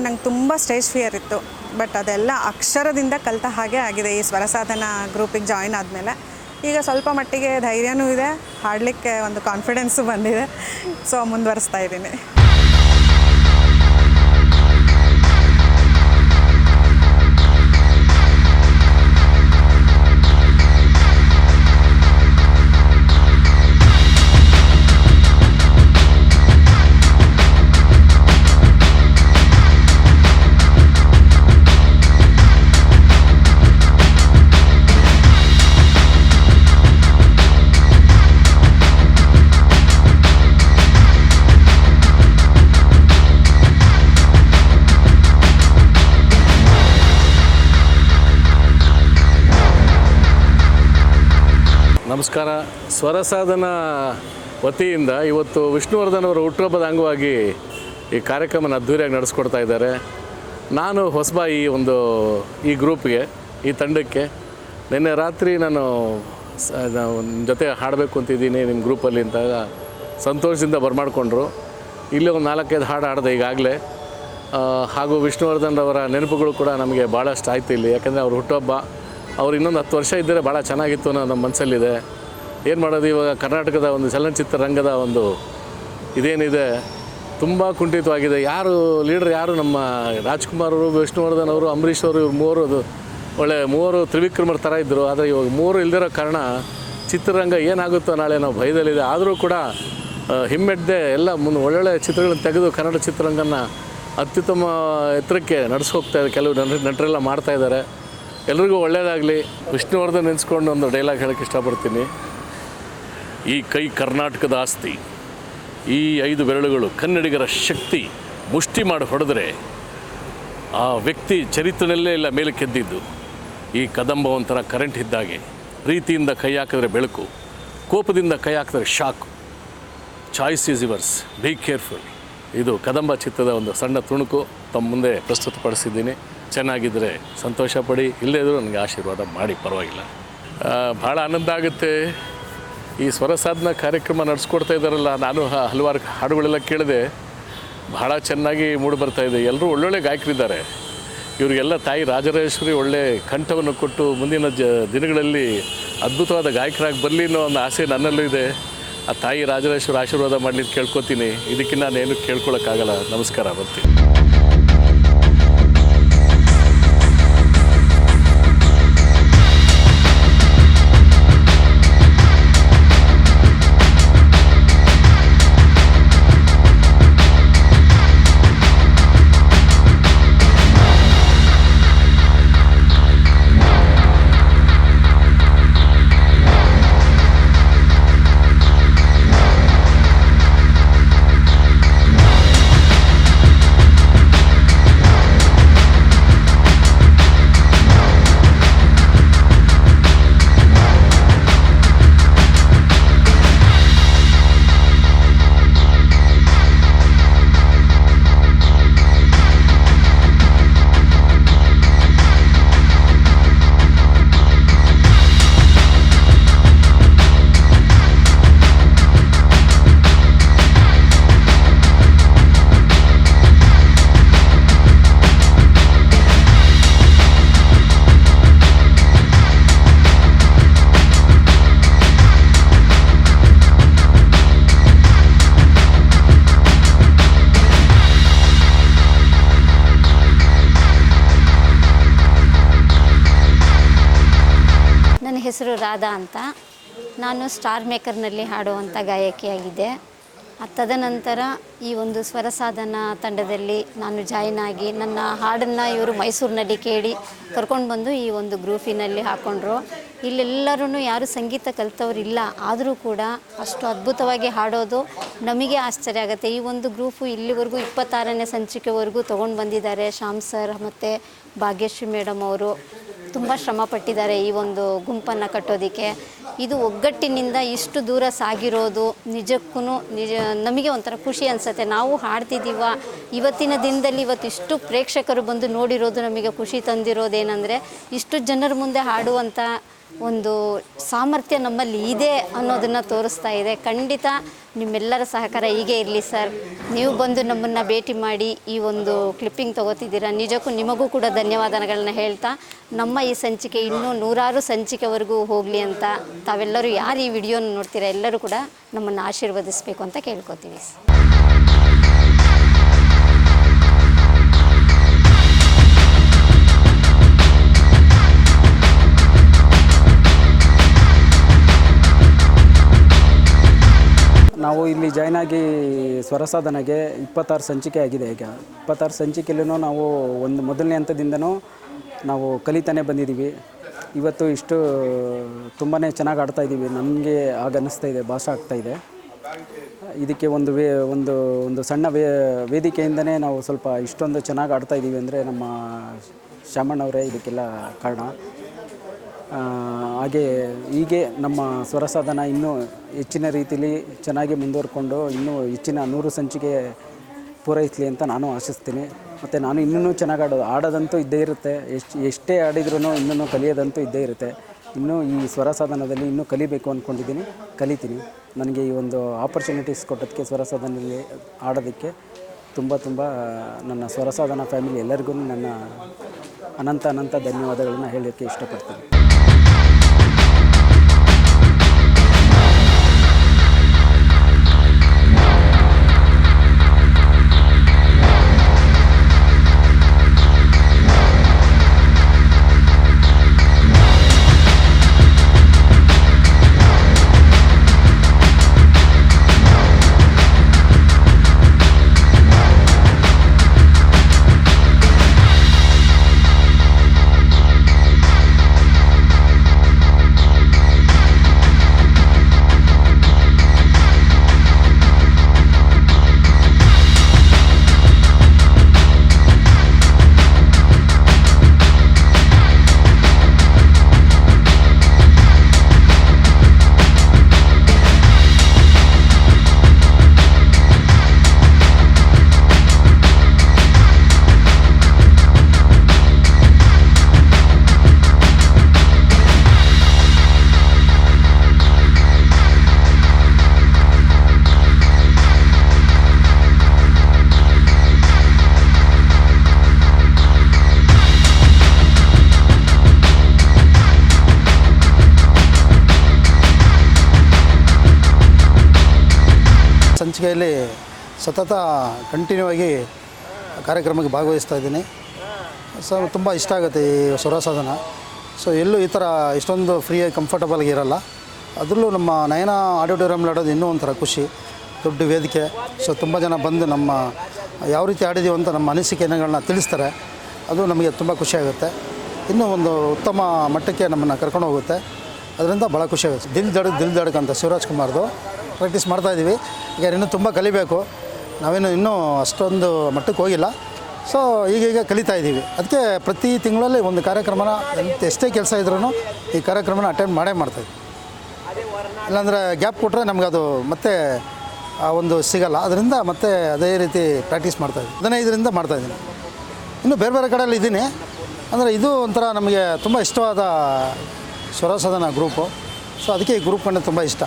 ನಂಗೆ ತುಂಬ ಸ್ಟೇಜ್ ಫಿಯರ್ ಇತ್ತು. ಬಟ್ ಅದೆಲ್ಲ ಅಕ್ಷರದಿಂದ ಕಲಿತ ಹಾಗೆ ಆಗಿದೆ ಈ ಸ್ವರ ಸಾಧನ ಗ್ರೂಪಿಗೆ ಜಾಯಿನ್ ಆದಮೇಲೆ. ಈಗ ಸ್ವಲ್ಪ ಮಟ್ಟಿಗೆ ಧೈರ್ಯನೂ ಇದೆ, ಹಾಡಲಿಕ್ಕೆ ಒಂದು ಕಾನ್ಫಿಡೆನ್ಸು ಬಂದಿದೆ. ಸೊ ಮುಂದುವರಿಸ್ತಾ ಇದ್ದೀನಿ. ನಮಸ್ಕಾರ. ಸ್ವರ ಸಾಧನ ವತಿಯಿಂದ ಇವತ್ತು ವಿಷ್ಣುವರ್ಧನ್ ಅವರ ಹುಟ್ಟುಹಬ್ಬದ ಅಂಗವಾಗಿ ಈ ಕಾರ್ಯಕ್ರಮನ ಅದ್ಧೂರಿಯಾಗಿ ನಡೆಸ್ಕೊಡ್ತಾ ಇದ್ದಾರೆ. ನಾನು ಹೊಸಬ ಈ ಗ್ರೂಪ್ಗೆ, ಈ ತಂಡಕ್ಕೆ. ನಿನ್ನೆ ರಾತ್ರಿ ನಾನು ನಿಮ್ಮ ಜೊತೆ ಹಾಡಬೇಕು ಅಂತಿದ್ದೀನಿ ನಿಮ್ಮ ಗ್ರೂಪಲ್ಲಿ ಅಂತ ಸಂತೋಷದಿಂದ ಬರಮಾಡ್ಕೊಂಡ್ರು. ಇಲ್ಲಿ ಒಂದು 4-5 ಹಾಡು ಹಾಡಿದೆ ಈಗಾಗಲೇ. ಹಾಗೂ ವಿಷ್ಣುವರ್ಧನ್ ಅವರ ನೆನಪುಗಳು ಕೂಡ ನಮಗೆ ಭಾಳಷ್ಟು ಆಯಿತು ಇಲ್ಲಿ. ಯಾಕಂದರೆ ಅವ್ರ ಹುಟ್ಟುಹಬ್ಬ, ಅವ್ರು ಇನ್ನೊಂದು 10 ವರ್ಷ ಇದ್ದರೆ ಭಾಳ ಚೆನ್ನಾಗಿತ್ತು ಅನ್ನೋ ನಮ್ಮ ಮನಸ್ಸಲ್ಲಿದೆ. ಏನು ಮಾಡೋದು, ಇವಾಗ ಕರ್ನಾಟಕದ ಒಂದು ಚಲನಚಿತ್ರ ರಂಗದ ಒಂದು ಇದೇನಿದೆ ತುಂಬ ಕುಂಠಿತವಾಗಿದೆ. ಲೀಡರ್ ಯಾರು ನಮ್ಮ ರಾಜ್ಕುಮಾರ್ ಅವರು, ವಿಷ್ಣುವರ್ಧನ್ ಅವರು, ಅಂಬರೀಷ್ ಅವರು, ಇವ್ರು ಮೂವರು ತ್ರಿವಿಕ್ರಮರ ಥರ ಇದ್ದರು. ಆದರೆ ಇವಾಗ 3 ಇಲ್ದಿರೋ ಕಾರಣ ಚಿತ್ರರಂಗ ಏನಾಗುತ್ತೋ ನಾಳೆ ನಾವು ಭಯದಲ್ಲಿದೆ. ಆದರೂ ಕೂಡ ಹಿಮ್ಮೆಟ್ಟದೆ ಎಲ್ಲ ಒಳ್ಳೊಳ್ಳೆ ಚಿತ್ರಗಳನ್ನು ತೆಗೆದು ಕನ್ನಡ ಚಿತ್ರರಂಗನ ಅತ್ಯುತ್ತಮ ಎತ್ತರಕ್ಕೆ ನಡೆಸ್ಕೋಗ್ತಾ ಇದೆ. ಕೆಲವು ನಟರೆಲ್ಲ ಮಾಡ್ತಾಯಿದ್ದಾರೆ. ಎಲ್ರಿಗೂ ಒಳ್ಳೆಯದಾಗಲಿ. ವಿಷ್ಣುವರ್ಧನ್ ನೆನೆಸ್ಕೊಂಡು ಒಂದು ಡೈಲಾಗ್ ಹೇಳೋಕ್ಕೆ ಇಷ್ಟಪಡ್ತೀನಿ. ಈ ಕೈ ಕರ್ನಾಟಕದ ಆಸ್ತಿ, ಈ 5 ಬೆರಳುಗಳು ಕನ್ನಡಿಗರ ಶಕ್ತಿ. ಮುಷ್ಟಿ ಮಾಡಿ ಹೊಡೆದ್ರೆ ಆ ವ್ಯಕ್ತಿ ಚರಿತ್ರೆಯಲ್ಲೇ ಇಲ್ಲ ಮೇಲಕ್ಕೆದ್ದಿದ್ದು. ಈ ಕದಂಬ ಒಂಥರ ಕರೆಂಟ್ ಇದ್ದಾಗೆ, ಪ್ರೀತಿಯಿಂದ ಕೈ ಹಾಕಿದ್ರೆ ಬೆಳಕು, ಕೋಪದಿಂದ ಕೈ ಹಾಕಿದ್ರೆ shock. Choice is yours, be careful. ಇದು ಕದಂಬ ಚಿತ್ರದ ಒಂದು ಸಣ್ಣ ತುಣುಕು ತಮ್ಮ ಮುಂದೆ ಪ್ರಸ್ತುತಪಡಿಸಿದ್ದೀನಿ. ಚೆನ್ನಾಗಿದ್ದರೆ ಸಂತೋಷ ಪಡಿ, ಇಲ್ಲದೇ ಇದ್ದರೂ ನನಗೆ ಆಶೀರ್ವಾದ ಮಾಡಿ, ಪರವಾಗಿಲ್ಲ. ಭಾಳ ಆನಂದ ಆಗುತ್ತೆ. ಈ ಸ್ವರ ಸಾಧನ ಕಾರ್ಯಕ್ರಮ ನಡೆಸ್ಕೊಡ್ತಾ ಇದ್ದಾರಲ್ಲ, ನಾನು ಹಲವಾರು ಹಾಡುಗಳೆಲ್ಲ ಕೇಳಿದೆ, ಭಾಳ ಚೆನ್ನಾಗಿ ಮೂಡಿ ಬರ್ತಾಯಿದೆ. ಎಲ್ಲರೂ ಒಳ್ಳೊಳ್ಳೆ ಗಾಯಕರಿದ್ದಾರೆ. ಇವರಿಗೆಲ್ಲ ತಾಯಿ ರಾಜರಾಜೇಶ್ವರಿ ಒಳ್ಳೆ ಕಂಠವನ್ನು ಕೊಟ್ಟು ಮುಂದಿನ ದಿನಗಳಲ್ಲಿ ಅದ್ಭುತವಾದ ಗಾಯಕರಾಗಿ ಬರಲಿ ಅನ್ನೋ ಒಂದು ಆಸೆ ನನ್ನಲ್ಲೂ ಇದೆ. ಆ ತಾಯಿ ರಾಜರಾಜೇಶ್ವರಿ ಆಶೀರ್ವಾದ ಮಾಡಲಿ ಅಂತ ಕೇಳ್ಕೊತೀನಿ. ಇದಕ್ಕೆ ನಾನೇನು ಕೇಳ್ಕೊಳಕ್ಕಾಗಲ್ಲ. ನಮಸ್ಕಾರ, ಬರ್ತೀನಿ. ಹೆಸರು ರಾಧಾ ಅಂತ. ನಾನು ಸ್ಟಾರ್ ಮೇಕರ್ನಲ್ಲಿ ಹಾಡುವಂಥ ಗಾಯಕಿಯಾಗಿದ್ದೆ. ತದನಂತರ ಈ ಒಂದು ಸ್ವರ ಸಾಧನಾ ತಂಡದಲ್ಲಿ ನಾನು ಜಾಯ್ನ್ ಆಗಿ ನನ್ನ ಹಾಡನ್ನು ಇವರು ಮೈಸೂರಿನಲ್ಲಿ ಕೇಳಿ ಕರ್ಕೊಂಡು ಬಂದು ಈ ಒಂದು ಗ್ರೂಪಿನಲ್ಲಿ ಹಾಕ್ಕೊಂಡ್ರು. ಇಲ್ಲೆಲ್ಲರೂ ಯಾರು ಸಂಗೀತ ಕಲಿತವ್ರಿಲ್ಲ, ಆದರೂ ಕೂಡ ಅಷ್ಟು ಅದ್ಭುತವಾಗಿ ಹಾಡೋದು ನಮಗೆ ಆಶ್ಚರ್ಯ ಆಗುತ್ತೆ. ಈ ಒಂದು ಗ್ರೂಪು ಇಲ್ಲಿವರೆಗೂ 26ನೇ ಸಂಚಿಕೆವರೆಗೂ ತೊಗೊಂಡು ಬಂದಿದ್ದಾರೆ. ಶ್ಯಾಮ್ ಸರ್ ಮತ್ತು ಭಾಗ್ಯಶ್ರೀ ಮೇಡಮ್ ಅವರು ತುಂಬ ಶ್ರಮ ಪಟ್ಟಿದ್ದಾರೆ ಈ ಒಂದು ಗುಂಪನ್ನು ಕಟ್ಟೋದಕ್ಕೆ. ಇದು ಒಗ್ಗಟ್ಟಿನಿಂದ ಇಷ್ಟು ದೂರ ಸಾಗಿರೋದು ನಿಜಕ್ಕೂ ನಮಗೆ ಒಂಥರ ಖುಷಿ ಅನಿಸುತ್ತೆ. ನಾವು ಹಾಡ್ತಿದ್ದೀವ, ಇವತ್ತಿನ ದಿನದಲ್ಲಿ ಇವತ್ತಿಷ್ಟು ಪ್ರೇಕ್ಷಕರು ಬಂದು ನೋಡಿರೋದು ನಮಗೆ ಖುಷಿ ತಂದಿರೋದೇನೆಂದರೆ ಇಷ್ಟು ಜನರ ಮುಂದೆ ಹಾಡುವಂಥ ಒಂದು ಸಾಮರ್ಥ್ಯ ನಮ್ಮಲ್ಲಿ ಇದೆ ಅನ್ನೋದನ್ನು ತೋರಿಸ್ತಾ ಇದೆ. ಖಂಡಿತ ನಿಮ್ಮೆಲ್ಲರ ಸಹಕಾರ ಹೀಗೆ ಇರಲಿ ಸರ್. ನೀವು ಬಂದು ನಮ್ಮನ್ನು ಭೇಟಿ ಮಾಡಿ ಈ ಒಂದು ಕ್ಲಿಪ್ಪಿಂಗ್ ತೊಗೋತಿದ್ದೀರಾ, ನಿಜಕ್ಕೂ ನಿಮಗೂ ಕೂಡ ಧನ್ಯವಾದಗಳನ್ನ ಹೇಳ್ತಾ ನಮ್ಮ ಈ ಸಂಚಿಕೆ ಇನ್ನೂ 100 ಸಂಚಿಕೆವರೆಗೂ ಹೋಗಲಿ ಅಂತ ತಾವೆಲ್ಲರೂ ಯಾರು ಈ ವಿಡಿಯೋನ ನೋಡ್ತೀರಾ ಎಲ್ಲರೂ ಕೂಡ ನಮ್ಮನ್ನು ಆಶೀರ್ವದಿಸಬೇಕು ಅಂತ ಕೇಳ್ಕೊತೀವಿ. ನಾವು ಇಲ್ಲಿ ಜಾಯ್ನ್ ಆಗಿ ಸ್ವರ ಸಾಧನೆಗೆ 26 ಸಂಚಿಕೆ ಆಗಿದೆ. ಈಗ 26 ಸಂಚಿಕೆಯಲ್ಲೂ ನಾವು ಒಂದು ಮೊದಲನೇ ಹಂತದಿಂದನೂ ನಾವು ಕಲಿತಾನೆ ಬಂದಿದ್ದೀವಿ. ಇವತ್ತು ಇಷ್ಟು ತುಂಬಾ ಚೆನ್ನಾಗಿ ಆಡ್ತಾಯಿದ್ದೀವಿ. ನಮಗೆ ಆಗ ಅನ್ನಿಸ್ತಾ ಇದೆ, ಭಾಷೆ ಆಗ್ತಾಯಿದೆ. ಇದಕ್ಕೆ ಒಂದು ಸಣ್ಣ ವೇದಿಕೆಯಿಂದನೇ ನಾವು ಸ್ವಲ್ಪ ಇಷ್ಟೊಂದು ಚೆನ್ನಾಗಿ ಆಡ್ತಾಯಿದ್ದೀವಿ ಅಂದರೆ ನಮ್ಮ ಶ್ಯಾಮಣ್ಣವರೇ ಇದಕ್ಕೆಲ್ಲ ಕಾರಣ. ಹಾಗೆ ಹೀಗೆ ನಮ್ಮ ಸ್ವರ ಸಾಧನ ಇನ್ನೂ ಹೆಚ್ಚಿನ ರೀತಿಯಲ್ಲಿ ಚೆನ್ನಾಗಿ ಮುಂದುವರ್ಕೊಂಡು ಇನ್ನೂ ಹೆಚ್ಚಿನ 100 ಸಂಚಿಕೆ ಪೂರೈಸಲಿ ಅಂತ ನಾನು ಆಶಿಸ್ತೀನಿ. ಮತ್ತು ನಾನು ಇನ್ನೂ ಚೆನ್ನಾಗಿ ಆಡೋದಂತೂ ಇದ್ದೇ ಇರುತ್ತೆ. ಎಷ್ಟೇ ಆಡಿದ್ರೂ ಇನ್ನೂ ಕಲಿಯೋದಂತೂ ಇದ್ದೇ ಇರುತ್ತೆ. ಇನ್ನೂ ಈ ಸ್ವರ ಸಾಧನದಲ್ಲಿ ಇನ್ನೂ ಕಲಿಬೇಕು ಅಂದ್ಕೊಂಡಿದ್ದೀನಿ, ಕಲಿತೀನಿ. ನನಗೆ ಈ ಒಂದು ಆಪರ್ಚುನಿಟೀಸ್ ಕೊಟ್ಟೋದಕ್ಕೆ ಸ್ವರ ಸಾಧನೆಯಲ್ಲಿ ಆಡೋದಕ್ಕೆ ತುಂಬ ನನ್ನ ಸ್ವರ ಸಾಧನ ಫ್ಯಾಮಿಲಿ ಎಲ್ಲರಿಗೂ ನನ್ನ ಅನಂತ ಧನ್ಯವಾದಗಳನ್ನು ಹೇಳೋಕ್ಕೆ ಇಷ್ಟಪಡ್ತೀನಿ. ವೇದಿಕೆಯಲ್ಲಿ ಸತತ ಕಂಟಿನ್ಯೂ ಆಗಿ ಕಾರ್ಯಕ್ರಮಕ್ಕೆ ಭಾಗವಹಿಸ್ತಾ ಇದ್ದೀನಿ. ಸೊ ತುಂಬ ಇಷ್ಟ ಆಗುತ್ತೆ ಈ ಸ್ವರಸಾಧನ. ಸೊ ಎಲ್ಲೂ ಈ ಥರ ಇಷ್ಟೊಂದು ಫ್ರೀಯಾಗಿ ಕಂಫರ್ಟಬಲ್ಗೆ ಇರೋಲ್ಲ. ಅದರಲ್ಲೂ ನಮ್ಮ ನಯನ ಆಡಿಟೋರಿಯಂ ಆಡೋದು ಇನ್ನೂ ಒಂಥರ ಖುಷಿ, ದೊಡ್ಡ ವೇದಿಕೆ. ಸೊ ತುಂಬ ಜನ ಬಂದು ನಮ್ಮ ಯಾವ ರೀತಿ ಆಡಿದ್ದೀವಿ ಅಂತ ನಮ್ಮ ಅನಿಸಿಕೆಗಳನ್ನ ತಿಳಿಸ್ತಾರೆ. ಅದು ನಮಗೆ ತುಂಬ ಖುಷಿಯಾಗುತ್ತೆ. ಇನ್ನೂ ಒಂದು ಉತ್ತಮ ಮಟ್ಟಕ್ಕೆ ನಮ್ಮನ್ನು ಕರ್ಕೊಂಡು ಹೋಗುತ್ತೆ. ಅದರಿಂದ ಭಾಳ ಖುಷಿಯಾಗುತ್ತೆ. ದಿಲ್ ಧಡಕ್ ಅಂತ ಶಿವರಾಜ್ ಕುಮಾರ್ದು ಪ್ರಾಕ್ಟೀಸ್ ಮಾಡ್ತಾಯಿದ್ದೀವಿ. ಈಗ ಇನ್ನೂ ತುಂಬ ಕಲಿಬೇಕು. ಇನ್ನೂ ಅಷ್ಟೊಂದು ಮಟ್ಟಕ್ಕೆ ಹೋಗಿಲ್ಲ. ಸೊ ಈಗೀಗ ಕಲಿತಾ ಇದ್ದೀವಿ. ಅದಕ್ಕೆ ಪ್ರತಿ ತಿಂಗಳಲ್ಲಿ ಒಂದು ಕಾರ್ಯಕ್ರಮನ ಎಷ್ಟೇ ಕೆಲಸ ಇದ್ರೂ ಈ ಕಾರ್ಯಕ್ರಮನ ಅಟೆಂಡ್ ಮಾಡ್ತಾಯಿದ್ವಿ. ಇಲ್ಲಾಂದರೆ ಗ್ಯಾಪ್ ಕೊಟ್ಟರೆ ನಮಗದು ಮತ್ತೆ ಆ ಒಂದು ಸಿಗಲ್ಲ. ಅದರಿಂದ ಮತ್ತೆ ಅದೇ ರೀತಿ ಪ್ರಾಕ್ಟೀಸ್ ಮಾಡ್ತಾಯಿದ್ವಿ. 15ರಿಂದ ಮಾಡ್ತಾಯಿದ್ದೀನಿ. ಇನ್ನೂ ಬೇರೆ ಬೇರೆ ಕಡೆಯಲ್ಲಿ ಇದ್ದೀನಿ. ಅಂದರೆ ಇದು ಒಂಥರ ನಮಗೆ ತುಂಬ ಇಷ್ಟವಾದ ಸ್ವರಸಾಧನ ಗ್ರೂಪು. ಸೊ ಅದಕ್ಕೆ ಈ ಗ್ರೂಪ್ ಕಂಡು ತುಂಬ ಇಷ್ಟ.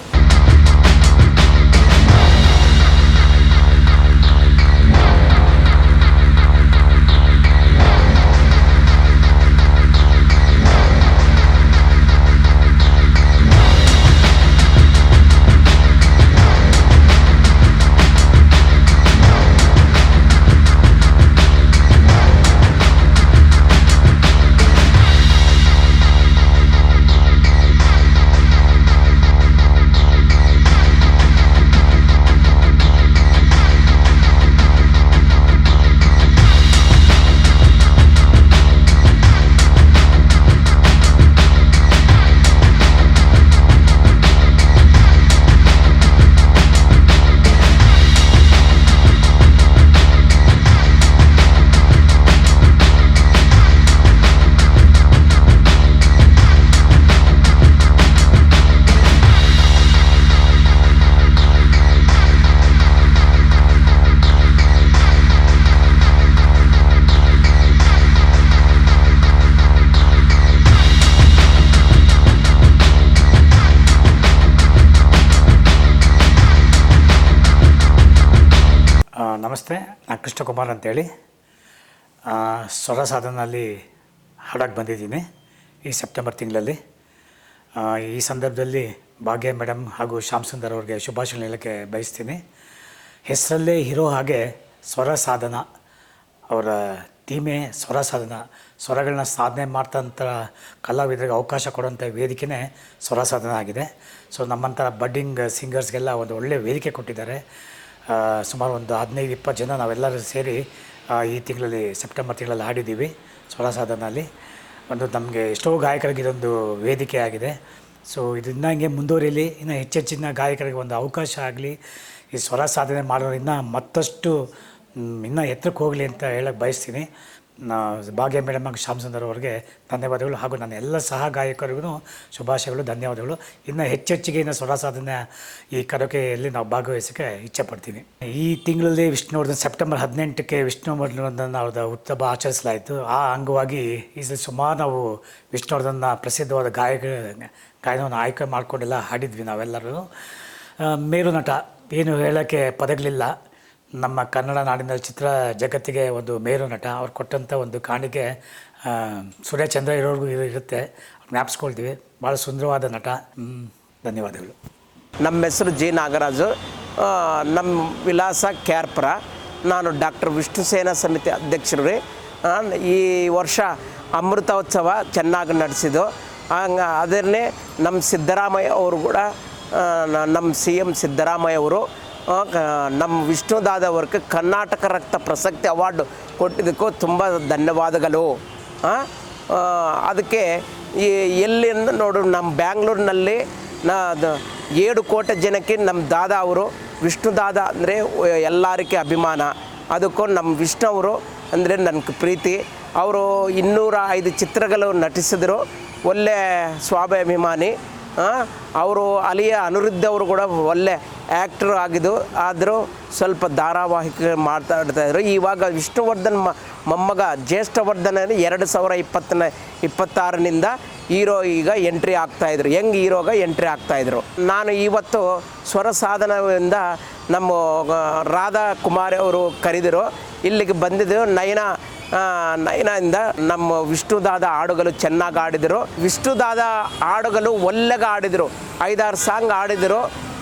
ನಮಸ್ತೆ, ನಾನು ಕೃಷ್ಣಕುಮಾರ್ ಅಂತೇಳಿ ಸ್ವರಸಾಧನಲ್ಲಿ ಹಾಡೋಕ್ಕೆ ಬಂದಿದ್ದೀನಿ ಈ ಸೆಪ್ಟೆಂಬರ್ ತಿಂಗಳಲ್ಲಿ. ಈ ಸಂದರ್ಭದಲ್ಲಿ ಭಾಗ್ಯ ಮೇಡಮ್ ಹಾಗೂ ಶ್ಯಾಮ್ ಸುಂದರ್ ಅವ್ರಿಗೆ ಶುಭಾಶಯ ಹೇಳೋಕ್ಕೆ ಬಯಸ್ತೀನಿ. ಹೆಸರಲ್ಲೇ ಇರೋ ಹಾಗೆ ಸ್ವರಸಾಧನ, ಅವರ ಥೀಮೇ ಸ್ವರಸಾಧನ. ಸ್ವರಗಳನ್ನ ಸಾಧನೆ ಮಾಡ್ತಂಥ ಕಲಾವಿದರಿಗೆ ಅವಕಾಶ ಕೊಡುವಂಥ ವೇದಿಕೆನೇ ಸ್ವರಸಾಧನ ಆಗಿದೆ. ಸೊ ನಮ್ಮಂಥ ಬಡ್ಡಿಂಗ್ ಸಿಂಗರ್ಸ್ಗೆಲ್ಲ ಒಂದು ಒಳ್ಳೆಯ ವೇದಿಕೆ ಕೊಟ್ಟಿದ್ದಾರೆ. ಸುಮಾರು ಒಂದು 15-20 ಜನ ನಾವೆಲ್ಲರೂ ಸೇರಿ ಈ ತಿಂಗಳಲ್ಲಿ ಸೆಪ್ಟೆಂಬರ್ ತಿಂಗಳಲ್ಲಿ ಆಡಿದ್ದೀವಿ ಸ್ವರಸಾಧನಲ್ಲಿ. ಒಂದು ನಮಗೆ ಎಷ್ಟೋ ಗಾಯಕರಿಗೆ ಇದೊಂದು ವೇದಿಕೆ ಆಗಿದೆ. ಸೊ ಇದು ಇನ್ನೂ ಹಿಂಗೆ ಮುಂದುವರಿಯಲಿ, ಇನ್ನೂ ಹೆಚ್ಚೆಚ್ಚಿನ ಗಾಯಕರಿಗೆ ಒಂದು ಅವಕಾಶ ಆಗಲಿ. ಈ ಸ್ವರ ಸಾಧನೆ ಮಾಡೋರಿಂದ ಮತ್ತಷ್ಟು ಇನ್ನೂ ಎತ್ತರಕ್ಕೆ ಹೋಗಲಿ ಅಂತ ಹೇಳಕ್ಕೆ ಬಯಸ್ತೀನಿ. ಭಾಗ್ಯ ಮೇಡಮ್ ಹಾಗೂ ಶ್ಯಾಮ್ ಸುಂದರ್ ಅವ್ರಿಗೆ ಧನ್ಯವಾದಗಳು, ಹಾಗೂ ನನ್ನ ಎಲ್ಲ ಸಹ ಗಾಯಕರಿಗೂ ಶುಭಾಶಯಗಳು, ಧನ್ಯವಾದಗಳು. ಇನ್ನು ಹೆಚ್ಚೆಚ್ಚಿಗೆ ಇನ್ನು ಸ್ವರ ಸಾಧನೆ ಈ ಕರೋಕೆಯಲ್ಲಿ ನಾವು ಭಾಗವಹಿಸೋಕ್ಕೆ ಇಚ್ಛೆಪಡ್ತೀನಿ. ಈ ತಿಂಗಳಲ್ಲಿ ವಿಷ್ಣುವರ್ಧನ್ ಸೆಪ್ಟೆಂಬರ್ 18ಕ್ಕೆ ವಿಷ್ಣುವರ್ಧನ್ ಅವ್ರದ್ದು ಹುಟ್ಟುಹಬ್ಬ ಆಚರಿಸಲಾಯಿತು. ಆ ಅಂಗವಾಗಿ ಈ ಸುಮಾರು ನಾವು ವಿಷ್ಣುವರ್ಧನ್ನ ಪ್ರಸಿದ್ಧವಾದ ಗಾಯನವನ್ನು ಆಯ್ಕೆ ಮಾಡಿಕೊಂಡೆಲ್ಲ ಹಾಡಿದ್ವಿ ನಾವೆಲ್ಲರೂ. ಮೇರು ನಟ, ಏನು ಹೇಳೋಕ್ಕೆ ಪದಗಳಿಲ್ಲ. ನಮ್ಮ ಕನ್ನಡ ನಾಡಿನ ಚಿತ್ರ ಜಗತ್ತಿಗೆ ಒಂದು ಮೇರು ನಟ. ಅವ್ರು ಕೊಟ್ಟಂಥ ಒಂದು ಕಾಣಿಕೆ ಸೂರ್ಯಚಂದ್ರ ಇರೋರ್ಗೂ ಇರುತ್ತೆ, ಜ್ಞಾಪಿಸ್ಕೊಳ್ತೀವಿ. ಭಾಳ ಸುಂದರವಾದ ನಟ. ಧನ್ಯವಾದಗಳು. ನಮ್ಮ ಹೆಸರು ಜಿ ನಾಗರಾಜು, ನಮ್ಮ ವಿಳಾಸ ಕ್ಯಾರ್ಪುರ. ನಾನು ಡಾಕ್ಟರ್ ವಿಷ್ಣು ಸೇನಾ ಸಮಿತಿ ಅಧ್ಯಕ್ಷರು ರೀ. ಈ ವರ್ಷ ಅಮೃತೋತ್ಸವ ಚೆನ್ನಾಗಿ ನಡೆಸಿದ್ದು. ಅದನ್ನೇ ನಮ್ಮ ಸಿದ್ದರಾಮಯ್ಯ ಅವರು ಕೂಡ, ನಮ್ಮ CM ಸಿದ್ದರಾಮಯ್ಯ ಅವರು ನಮ್ಮ ವಿಷ್ಣುದಾದವ್ರಿಗೆ ಕರ್ನಾಟಕ ರಕ್ತ ಪ್ರಶಸ್ತಿ ಅವಾರ್ಡ್ ಕೊಟ್ಟಿದ್ದಕ್ಕೂ ತುಂಬ ಧನ್ಯವಾದಗಳು. ಅದಕ್ಕೆ ಎಲ್ಲಿಂದ ನೋಡು, ನಮ್ಮ ಬ್ಯಾಂಗ್ಳೂರಿನಲ್ಲಿ 7 ಕೋಟಿ ಜನಕ್ಕೆ ನಮ್ಮ ದಾದಾ ಅವರು, ವಿಷ್ಣು ದಾದಾ ಅಂದರೆ ಎಲ್ಲರಿಗೆ ಅಭಿಮಾನ. ಅದಕ್ಕೂ ನಮ್ಮ ವಿಷ್ಣು ಅವರು ಅಂದರೆ ನನಗೆ ಪ್ರೀತಿ. ಅವರು 205 ಚಿತ್ರಗಳು ನಟಿಸಿದರು, ಒಳ್ಳೆ ಸ್ವಾಭಿಮಾನಿ. ಅವರು ಅಲಿಯ ಅನಿರುದ್ಧ ಅವರು ಕೂಡ ಒಳ್ಳೆ ಆ್ಯಕ್ಟ್ರು ಆಗಿದ್ದು, ಆದರೂ ಸ್ವಲ್ಪ ಧಾರಾವಾಹಿಕ ಮಾತಾಡ್ತಾಯಿದ್ರು. ಇವಾಗ ವಿಷ್ಣುವರ್ಧನ್ ಮೊಮ್ಮಗ ಜ್ಯೇಷ್ಠವರ್ಧನ 2026ನಿಂದ ಹೀರೋ ಈಗ ಎಂಟ್ರಿ ಆಗ್ತಾಯಿದ್ರು, ಯಂಗ್ ಹೀರೋಗ ಎಂಟ್ರಿ ಆಗ್ತಾಯಿದ್ರು. ನಾನು ಇವತ್ತು ಸ್ವರ ಸಾಧನದಿಂದ ನಮ್ಮ ರಾಧಾ ಕುಮಾರಿ ಅವರು ಕರೆದಿರು, ಇಲ್ಲಿಗೆ ಬಂದಿದ್ದು. ನಯನ ನಯನದಿಂದ ನಮ್ಮ ವಿಷ್ಣುದಾದ ಹಾಡುಗಳು ಚೆನ್ನಾಗಿ ಆಡಿದರು. ವಿಷ್ಣುದಾದ ಹಾಡುಗಳು ಒಳ್ಳೆಗೆ ಆಡಿದರು. 5-6 ಸಾಂಗ್ ಆಡಿದರು.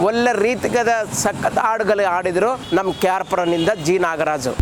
ಒಳ್ಳೆ ರೀತಿಗದ ಸಖತ್ ಹಾಡುಗಳು ಆಡಿದರು. ನಮ್ಮ ಕ್ಯಾರ್ಪುರನಿಂದ ಜಿ ನಾಗರಾಜು.